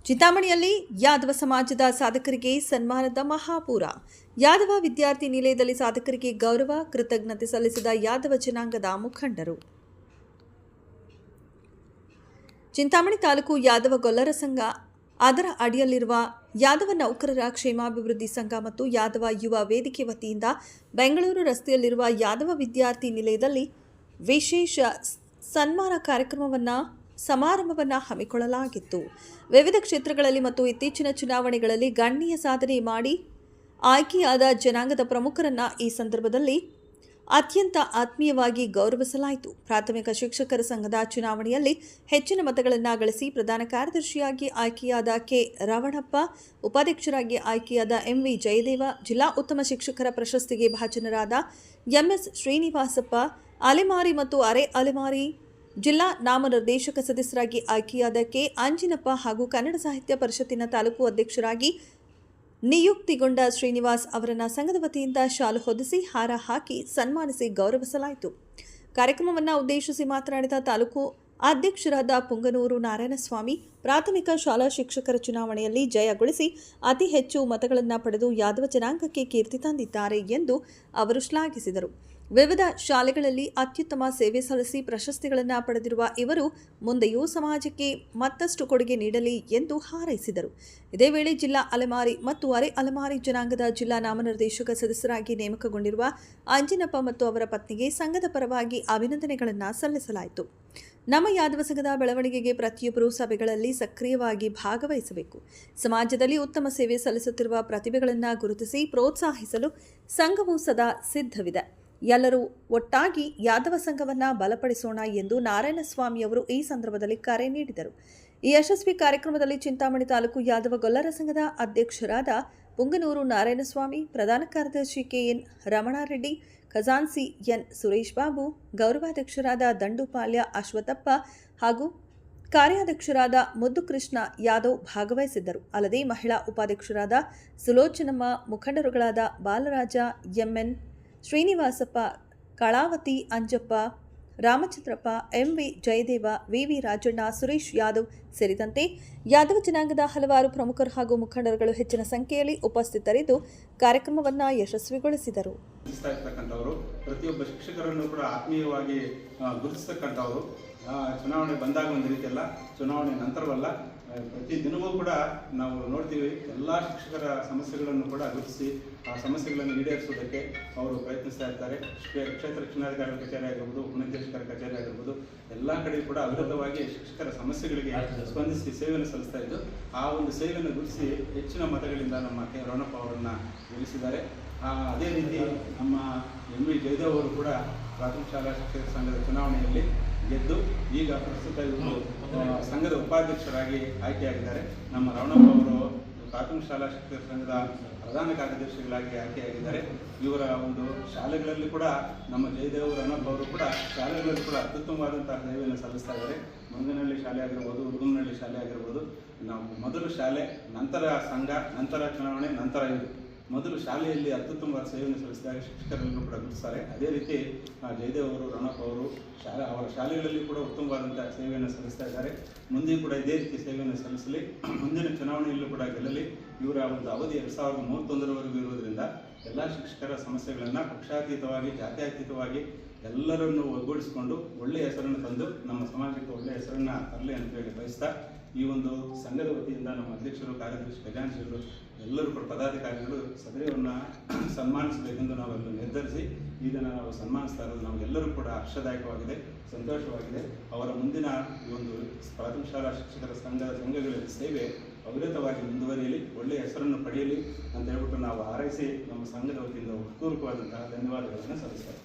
ಚಿಂತಾಮಣಿಯಲ್ಲಿ ಯಾದವ ಸಮಾಜದ ಸಾಧಕರಿಗೆ ಸನ್ಮಾನದ ಮಹಾಪೂರ. ಯಾದವ ವಿದ್ಯಾರ್ಥಿ ನಿಲಯದಲ್ಲಿ ಸಾಧಕರಿಗೆ ಗೌರವ, ಕೃತಜ್ಞತೆ ಸಲ್ಲಿಸಿದ ಯಾದವ ಜನಾಂಗದ ಮುಖಂಡರು. ಚಿಂತಾಮಣಿ ತಾಲೂಕು ಯಾದವ ಗೊಲ್ಲರ ಸಂಘ, ಅದರ ಅಡಿಯಲ್ಲಿರುವ ಯಾದವ ನೌಕರರ ಕ್ಷೇಮಾಭಿವೃದ್ಧಿ ಸಂಘ ಮತ್ತು ಯಾದವ ಯುವ ವೇದಿಕೆ ವತಿಯಿಂದ ಬೆಂಗಳೂರು ರಸ್ತೆಯಲ್ಲಿರುವ ಯಾದವ ವಿದ್ಯಾರ್ಥಿ ನಿಲಯದಲ್ಲಿ ವಿಶೇಷ ಸನ್ಮಾನ ಸಮಾರಂಭವನ್ನು ಹಮ್ಮಿಕೊಳ್ಳಲಾಗಿತ್ತು. ವಿವಿಧ ಕ್ಷೇತ್ರಗಳಲ್ಲಿ ಮತ್ತು ಇತ್ತೀಚಿನ ಚುನಾವಣೆಗಳಲ್ಲಿ ಗಣನೀಯ ಸಾಧನೆ ಮಾಡಿ ಆಯ್ಕೆಯಾದ ಜನಾಂಗದ ಪ್ರಮುಖರನ್ನು ಈ ಸಂದರ್ಭದಲ್ಲಿ ಅತ್ಯಂತ ಆತ್ಮೀಯವಾಗಿ ಗೌರವಿಸಲಾಯಿತು. ಪ್ರಾಥಮಿಕ ಶಿಕ್ಷಕರ ಸಂಘದ ಚುನಾವಣೆಯಲ್ಲಿ ಹೆಚ್ಚಿನ ಮತಗಳನ್ನು ಗಳಿಸಿ ಪ್ರಧಾನ ಕಾರ್ಯದರ್ಶಿಯಾಗಿ ಆಯ್ಕೆಯಾದ ಕೆ. ರವಣಪ್ಪ, ಉಪಾಧ್ಯಕ್ಷರಾಗಿ ಆಯ್ಕೆಯಾದ ಎಂವಿ ಜಯದೇವ, ಜಿಲ್ಲಾ ಉತ್ತಮ ಶಿಕ್ಷಕರ ಪ್ರಶಸ್ತಿಗೆ ಭಾಜನರಾದ ಎಂಎಸ್ ಶ್ರೀನಿವಾಸಪ್ಪ, ಅಲೆಮಾರಿ ಮತ್ತು ಅರೆ ಅಲೆಮಾರಿ ಜಿಲ್ಲಾ ನಾಮನಿರ್ದೇಶಕ ಸದಸ್ಯರಾಗಿ ಆಯ್ಕೆಯಾದ ಕೆ. ಅಂಜಿನಪ್ಪ ಹಾಗೂ ಕನ್ನಡ ಸಾಹಿತ್ಯ ಪರಿಷತ್ತಿನ ತಾಲೂಕು ಅಧ್ಯಕ್ಷರಾಗಿ ನಿಯುಕ್ತಿಗೊಂಡ ಶ್ರೀನಿವಾಸ್ ಅವರನ್ನು ಸಂಘದ ವತಿಯಿಂದ ಶಾಲು ಹೊದಿಸಿ ಹಾರ ಹಾಕಿ ಸನ್ಮಾನಿಸಿ ಗೌರವಿಸಲಾಯಿತು. ಕಾರ್ಯಕ್ರಮವನ್ನು ಉದ್ದೇಶಿಸಿ ಮಾತನಾಡಿದ ತಾಲೂಕು ಅಧ್ಯಕ್ಷರಾದ ಪುಂಗನೂರು ನಾರಾಯಣಸ್ವಾಮಿ, ಪ್ರಾಥಮಿಕ ಶಾಲಾ ಶಿಕ್ಷಕರ ಚುನಾವಣೆಯಲ್ಲಿ ಜಯಗೊಳಿಸಿ ಅತಿ ಹೆಚ್ಚು ಮತಗಳನ್ನು ಪಡೆದು ಯಾದವ ಜನಾಂಗಕ್ಕೆ ಕೀರ್ತಿ ತಂದಿದ್ದಾರೆ ಎಂದು ಅವರು ಶ್ಲಾಘಿಸಿದರು. ವಿವಿಧ ಶಾಲೆಗಳಲ್ಲಿ ಅತ್ಯುತ್ತಮ ಸೇವೆ ಸಲ್ಲಿಸಿ ಪ್ರಶಸ್ತಿಗಳನ್ನು ಪಡೆದಿರುವ ಇವರು ಮುಂದೆಯೂ ಸಮಾಜಕ್ಕೆ ಮತ್ತಷ್ಟು ಕೊಡುಗೆ ನೀಡಲಿ ಎಂದು ಹಾರೈಸಿದರು. ಇದೇ ವೇಳೆ ಜಿಲ್ಲಾ ಅಲೆಮಾರಿ ಮತ್ತು ಅರೆ ಅಲೆಮಾರಿ ಜನಾಂಗದ ಜಿಲ್ಲಾ ನಾಮನಿರ್ದೇಶಕ ಸದಸ್ಯರಾಗಿ ನೇಮಕಗೊಂಡಿರುವ ಅಂಜಿನಪ್ಪ ಮತ್ತು ಅವರ ಪತ್ನಿಗೆ ಸಂಘದ ಪರವಾಗಿ ಅಭಿನಂದನೆಗಳನ್ನು ಸಲ್ಲಿಸಲಾಯಿತು. ನಮ್ಮ ಯಾದವ ಸಂಘದ ಬೆಳವಣಿಗೆಗೆ ಪ್ರತಿಯೊಬ್ಬರೂ ಸಭೆಗಳಲ್ಲಿ ಸಕ್ರಿಯವಾಗಿ ಭಾಗವಹಿಸಬೇಕು. ಸಮಾಜದಲ್ಲಿ ಉತ್ತಮ ಸೇವೆ ಸಲ್ಲಿಸುತ್ತಿರುವ ಪ್ರತಿಭೆಗಳನ್ನು ಗುರುತಿಸಿ ಪ್ರೋತ್ಸಾಹಿಸಲು ಸಂಘವು ಸದಾ ಸಿದ್ಧವಿದೆ. ಎಲ್ಲರೂ ಒಟ್ಟಾಗಿ ಯಾದವ ಸಂಘವನ್ನು ಬಲಪಡಿಸೋಣ ಎಂದು ನಾರಾಯಣಸ್ವಾಮಿಯವರು ಈ ಸಂದರ್ಭದಲ್ಲಿ ಕರೆ ನೀಡಿದರು. ಈ ಯಶಸ್ವಿ ಕಾರ್ಯಕ್ರಮದಲ್ಲಿ ಚಿಂತಾಮಣಿ ತಾಲೂಕು ಯಾದವ ಗೊಲ್ಲರ ಸಂಘದ ಅಧ್ಯಕ್ಷರಾದ ಪುಂಗನೂರು ನಾರಾಯಣಸ್ವಾಮಿ, ಪ್ರಧಾನ ಕಾರ್ಯದರ್ಶಿ ಕೆಎನ್ ರಮಣಾರೆಡ್ಡಿ, ಖಜಾನ್ಸಿ ಎನ್ ಸುರೇಶ್ ಬಾಬು, ಗೌರವಾಧ್ಯಕ್ಷರಾದ ದಂಡುಪಾಳ್ಯ ಅಶ್ವತ್ಥಪ್ಪ ಹಾಗೂ ಕಾರ್ಯಾಧ್ಯಕ್ಷರಾದ ಮುದ್ದುಕೃಷ್ಣ ಯಾದವ್ ಭಾಗವಹಿಸಿದ್ದರು. ಅಲ್ಲದೆ ಮಹಿಳಾ ಉಪಾಧ್ಯಕ್ಷರಾದ ಸುಲೋಚನಮ್ಮ, ಮುಖಂಡರುಗಳಾದ ಬಾಲರಾಜ, ಎಂಎನ್ ಶ್ರೀನಿವಾಸಪ್ಪ, ಕಳಾವತಿ ಅಂಜಪ್ಪ, ರಾಮಚಂದ್ರಪ್ಪ, ಎಂವಿ ಜಯದೇವ, ವಿವಿ ರಾಜಣ್ಣ, ಸುರೇಶ್ ಯಾದವ್ ಸೇರಿದಂತೆ ಯಾದವ ಜನಾಂಗದ ಹಲವಾರು ಪ್ರಮುಖರು ಹಾಗೂ ಮುಖಂಡರುಗಳು ಹೆಚ್ಚಿನ ಸಂಖ್ಯೆಯಲ್ಲಿ ಉಪಸ್ಥಿತರಿದ್ದು ಕಾರ್ಯಕ್ರಮವನ್ನು ಯಶಸ್ವಿಗೊಳಿಸಿದರು. ಪ್ರತಿಯೊಬ್ಬ ಶಿಕ್ಷಕರನ್ನು ಕೂಡ ಆತ್ಮೀಯವಾಗಿ ಗುರುತಿಸ್ತಕ್ಕಂಥವರು. ಚುನಾವಣೆ ಬಂದಾಗ ಒಂದು ರೀತಿಯಲ್ಲ, ಚುನಾವಣೆ ನಂತರವಲ್ಲ, ಪ್ರತಿ ದಿನವೂ ಕೂಡ ನಾವು ನೋಡ್ತೀವಿ. ಎಲ್ಲ ಶಿಕ್ಷಕರ ಸಮಸ್ಯೆಗಳನ್ನು ಕೂಡ ಗುರುತಿಸಿ ಆ ಸಮಸ್ಯೆಗಳನ್ನು ಈಡೇರಿಸುವುದಕ್ಕೆ ಅವರು ಪ್ರಯತ್ನಿಸ್ತಾ ಇರ್ತಾರೆ. ಕ್ಷೇತ್ರ ಶಿಕ್ಷಣಾಧಿಕಾರಿಗಳ ಕಚೇರಿ ಆಗಿರ್ಬೋದು, ಉಪನಿರ್ದೇಶಕರ ಕಚೇರಿ ಆಗಿರ್ಬೋದು, ಎಲ್ಲ ಕಡೆ ಕೂಡ ಅವಿರತವಾಗಿ ಶಿಕ್ಷಕರ ಸಮಸ್ಯೆಗಳಿಗೆ ಸ್ಪಂದಿಸಿ ಸೇವೆಯನ್ನು ಸಲ್ಲಿಸ್ತಾ ಇದ್ದು, ಆ ಒಂದು ಸೇವೆಯನ್ನು ಗುರುತಿಸಿ ಹೆಚ್ಚಿನ ಮತಗಳಿಂದ ನಮ್ಮ ಕೆ. ರವಣಪ್ಪ ಅವರನ್ನು ಗೆಲ್ಲಿಸಿದ್ದಾರೆ. ಅದೇ ರೀತಿ ನಮ್ಮ ಎಂವಿ ಜಯದೇವ್ ಅವರು ಕೂಡ ಪ್ರಾಥಮಿಕ ಶಾಲಾ ಶಿಕ್ಷಕರ ಸಂಘದ ಚುನಾವಣೆಯಲ್ಲಿ ಗೆದ್ದು ಈಗ ಪ್ರಸ್ತುತ ಇವರು ಸಂಘದ ಉಪಾಧ್ಯಕ್ಷರಾಗಿ ಆಯ್ಕೆಯಾಗಿದ್ದಾರೆ. ನಮ್ಮ ರವಣಪ್ಪ ಅವರು ಪ್ರಾಥಮಿಕ ಶಾಲಾ ಶಿಕ್ಷಕರ ಸಂಘದ ಪ್ರಧಾನ ಕಾರ್ಯದರ್ಶಿಗಳಾಗಿ ಆಯ್ಕೆಯಾಗಿದ್ದಾರೆ. ಇವರ ಒಂದು ಶಾಲೆಗಳಲ್ಲಿ ಕೂಡ ನಮ್ಮ ಜಯದೇವ್ ರವಣಪ್ಪ ಅವರು ಕೂಡ ಶಾಲೆಗಳಲ್ಲಿ ಕೂಡ ಅತ್ಯುತ್ತಮವಾದಂತಹ ಸೇವೆಯನ್ನು ಸಲ್ಲಿಸ್ತಾ ಇದ್ದಾರೆ. ಮಂಗನಹಳ್ಳಿ ಶಾಲೆ ಆಗಿರ್ಬೋದು, ಹುಡುಗನಹಳ್ಳಿ ಶಾಲೆ ಆಗಿರ್ಬೋದು, ನಾವು ಮೊದಲು ಶಾಲೆ, ನಂತರ ಸಂಘ, ನಂತರ ಚುನಾವಣೆ, ನಂತರ ಇದು ಮೊದಲು ಶಾಲೆಯಲ್ಲಿ ಅತ್ಯುತ್ತಮವಾದ ಸೇವೆಯನ್ನು ಸಲ್ಲಿಸಿದಾಗ ಶಿಕ್ಷಕರನ್ನು ಕೂಡ ಗುರುತಿಸ್ತಾರೆ. ಅದೇ ರೀತಿ ಜಯದೇವ್ ಅವರು, ರವಣಪ್ಪ ಅವರು ಅವರ ಶಾಲೆಗಳಲ್ಲಿ ಕೂಡ ಉತ್ತಮವಾದಂಥ ಸೇವೆಯನ್ನು ಸಲ್ಲಿಸ್ತಾ ಇದ್ದಾರೆ. ಮುಂದೆ ಕೂಡ ಇದೇ ರೀತಿ ಸೇವೆಯನ್ನು ಸಲ್ಲಿಸಲಿ, ಮುಂದಿನ ಚುನಾವಣೆಯಲ್ಲೂ ಕೂಡ ಗೆಲ್ಲಲಿ. ಇವರ ಒಂದು ಅವಧಿ 2031ರವರೆಗೂ ಇರುವುದರಿಂದ ಎಲ್ಲ ಶಿಕ್ಷಕರ ಸಮಸ್ಯೆಗಳನ್ನು ಪಕ್ಷಾತೀತವಾಗಿ, ಜಾತ್ಯತೀತವಾಗಿ ಎಲ್ಲರನ್ನು ಒಗ್ಗೂಡಿಸಿಕೊಂಡು ಒಳ್ಳೆಯ ಹೆಸರನ್ನು ತಂದು ನಮ್ಮ ಸಮಾಜಕ್ಕೆ ಒಳ್ಳೆಯ ಹೆಸರನ್ನು ತರಲಿ ಅಂತ ಹೇಳಿ ಬಯಸ್ತಾ, ಈ ಒಂದು ಸಂಘದ ವತಿಯಿಂದ ನಮ್ಮ ಅಧ್ಯಕ್ಷರು, ಕಾರ್ಯದರ್ಶಿ, ಖಜಾಂಚಿಗಳು ಎಲ್ಲರೂ ಕೂಡ ಪದಾಧಿಕಾರಿಗಳು ಸದಸ್ಯರನ್ನು ಸನ್ಮಾನಿಸಬೇಕೆಂದು ನಾವೆಲ್ಲ ನಿರ್ಧರಿಸಿ ಈಗ ನಾವು ಸನ್ಮಾನಿಸ್ತಾ ಇರೋದು ನಮಗೆಲ್ಲರೂ ಕೂಡ ಹರ್ಷದಾಯಕವಾಗಿದೆ, ಸಂತೋಷವಾಗಿದೆ. ಅವರ ಮುಂದಿನ ಈ ಒಂದು ಪ್ರಾಥಮಿಕ ಶಾಲಾ ಶಿಕ್ಷಕರ ಸಂಘಗಳಲ್ಲಿ ಸೇವೆ ಅವಿರತವಾಗಿ ಮುಂದುವರಿಯಲಿ, ಒಳ್ಳೆಯ ಹೆಸರನ್ನು ಪಡೆಯಲಿ ಅಂತ ಹೇಳ್ಬಿಟ್ಟು ನಾವು ಹಾರೈಸಿ ನಮ್ಮ ಸಂಘದ ವತಿಯಿಂದ ಪೂರ್ವಕವಾದಂತಹ ಧನ್ಯವಾದಗಳನ್ನು ಸಲ್ಲಿಸ್ತಾರೆ.